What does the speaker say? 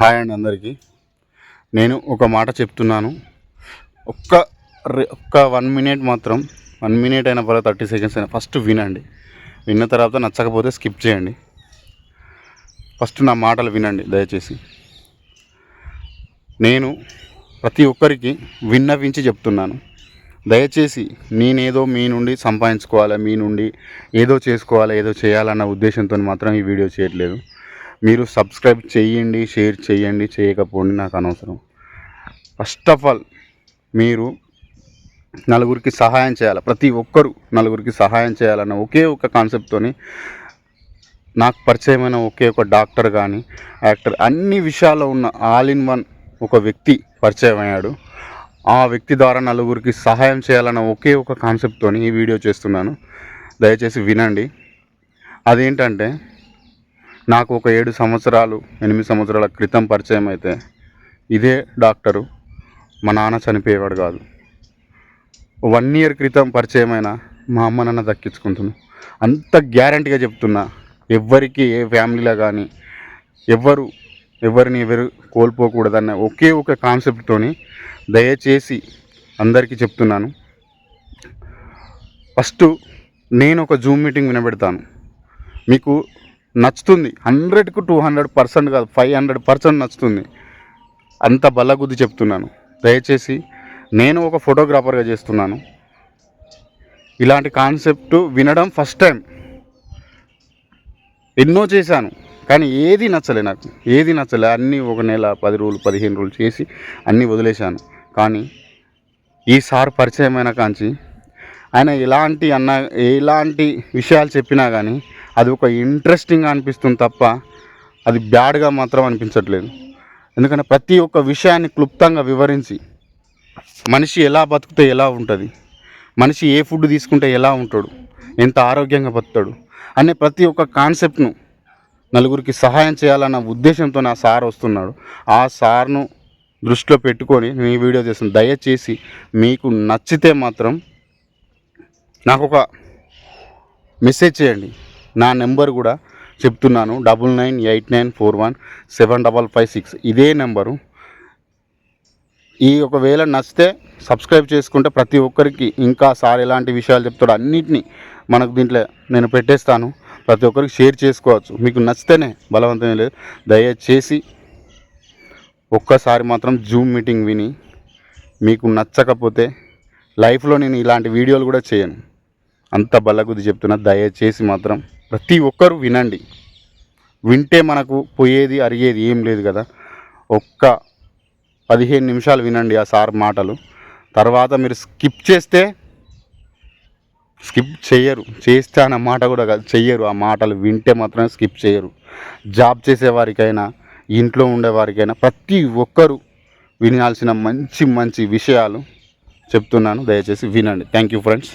Hi అండి అందరికీ. నేను ఒక మాట చెప్తున్నాను. ఒక్క ఒక్క 1 మినిట్ మాత్రం, 1 మినిట్ అయినా పర్లేదు, 30 సెకండ్స్ అయినా ఫస్ట్ వినండి. విన్న తర్వాత నచ్చకపోతే స్కిప్ చేయండి. ఫస్ట్ నా మాటలు వినండి దయచేసి. నేను ప్రతి ఒక్కరికి విన్నవించి చెప్తున్నాను. దయచేసి నేనేదో మీ నుండి సంపాదించుకోవాలి, మీ నుండి ఏదో చేసుకోవాలి, ఏదో చేయాలన్న ఉద్దేశంతో మాత్రం ఈ వీడియో చేయట్లేదు. మీరు సబ్స్క్రైబ్ చేయండి, షేర్ చేయండి, చేయకపోండి, నాకు అనవసరం. ఫస్ట్ ఆఫ్ ఆల్ మీరు నలుగురికి సహాయం చేయాలి. ప్రతి ఒక్కరు నలుగురికి సహాయం చేయాలన్న ఒకే ఒక కాన్సెప్ట్తోని నాకు పరిచయమైన ఒకే ఒక డాక్టర్ కానీ యాక్టర్ అన్ని విషయాల్లో ఉన్న ఆల్ ఇన్ వన్ ఒక వ్యక్తి పరిచయం అయ్యాడు. ఆ వ్యక్తి ద్వారా నలుగురికి సహాయం చేయాలన్న ఒకే ఒక కాన్సెప్ట్తో ఈ వీడియో చేస్తున్నాను. దయచేసి వినండి. అదేంటంటే, నాకు ఒక 8 సంవత్సరాల క్రితం పరిచయం అయితే ఇదే డాక్టరు మా నాన్న చనిపోయేవాడు కాదు. 1 ఇయర్ క్రితం పరిచయమైన మా అమ్మ నాన్న దక్కించుకుంటున్నాను. అంత గ్యారంటీగా చెప్తున్నా. ఎవ్వరికి ఏ ఫ్యామిలీలో కానీ ఎవరిని కోల్పోకూడదన్న ఒకే ఒక కాన్సెప్ట్తోని దయచేసి అందరికీ చెప్తున్నాను. ఫస్ట్ నేను ఒక జూమ్ మీటింగ్ వినబెడతాను. మీకు నచ్చుతుంది. 100కు 200% కాదు, 500% నచ్చుతుంది. అంత బల్లగుద్ది చెప్తున్నాను. దయచేసి నేను ఒక ఫోటోగ్రాఫర్గా చేస్తున్నాను. ఇలాంటి కాన్సెప్ట్ వినడం ఫస్ట్ టైం. ఎన్నో చేశాను కానీ ఏది నచ్చలే. అన్నీ ఒక నెల, 10 రోజులు, 15 రోజులు చేసి అన్నీ వదిలేశాను. కానీ ఈసారి పరిచయమైన కాంచి ఆయన ఎలాంటి విషయాలు చెప్పినా కానీ అది ఒక ఇంట్రెస్టింగ్గా అనిపిస్తుంది తప్ప అది బ్యాడ్గా మాత్రం అనిపించట్లేదు. ఎందుకంటే ప్రతి ఒక్క విషయాన్ని క్లుప్తంగా వివరించి, మనిషి ఎలా బతికితే ఎలా ఉంటుంది, మనిషి ఏ ఫుడ్ తీసుకుంటే ఎలా ఉంటాడు, ఎంత ఆరోగ్యంగా బతుకుతాడు అనే ప్రతి ఒక్క కాన్సెప్ట్ను నలుగురికి సహాయం చేయాలన్న ఉద్దేశంతో నా సార్ వస్తున్నాడు. ఆ సార్ను దృష్టిలో పెట్టుకొని నేను ఈ వీడియో చేస్తాను. దయచేసి మీకు నచ్చితే మాత్రం నాకు ఒక మెసేజ్ చేయండి. నా నెంబర్ కూడా చెప్తున్నాను, 9989417556. ఇదే నెంబరు. ఒకవేళ నచ్చితే సబ్స్క్రైబ్ చేసుకుంటే ప్రతి ఒక్కరికి ఇంకా సార్ ఎలాంటి విషయాలు చెప్తాడో అన్నిటినీ మనకు దీంట్లో నేను పెట్టేస్తాను. ప్రతి ఒక్కరికి షేర్ చేసుకోవచ్చు. మీకు నచ్చితేనే, బలవంతమే లేదు. దయచేసి ఒక్కసారి మాత్రం జూమ్ మీటింగ్ విని, మీకు నచ్చకపోతే లైఫ్లో నేను ఇలాంటి వీడియోలు కూడా చేయను. అంత బల్లగుద్ది చెప్తున్నా. దయచేసి మాత్రం ప్రతి ఒక్కరూ వినండి. వింటే మనకు పోయేది అరిగేది ఏం లేదు కదా. ఒక్క 15 నిమిషాలు వినండి ఆ సార్ మాటలు. తర్వాత మీరు స్కిప్ చేయరు. చేస్తే అన్న మాట కూడా కాదు, చెయ్యరు. ఆ మాటలు వింటే మాత్రమే స్కిప్ చేయరు. జాబ్ చేసేవారికైనా, ఇంట్లో ఉండేవారికైనా ప్రతి ఒక్కరూ వినాల్సిన మంచి విషయాలు చెప్తున్నాను. దయచేసి వినండి. Thank you friends.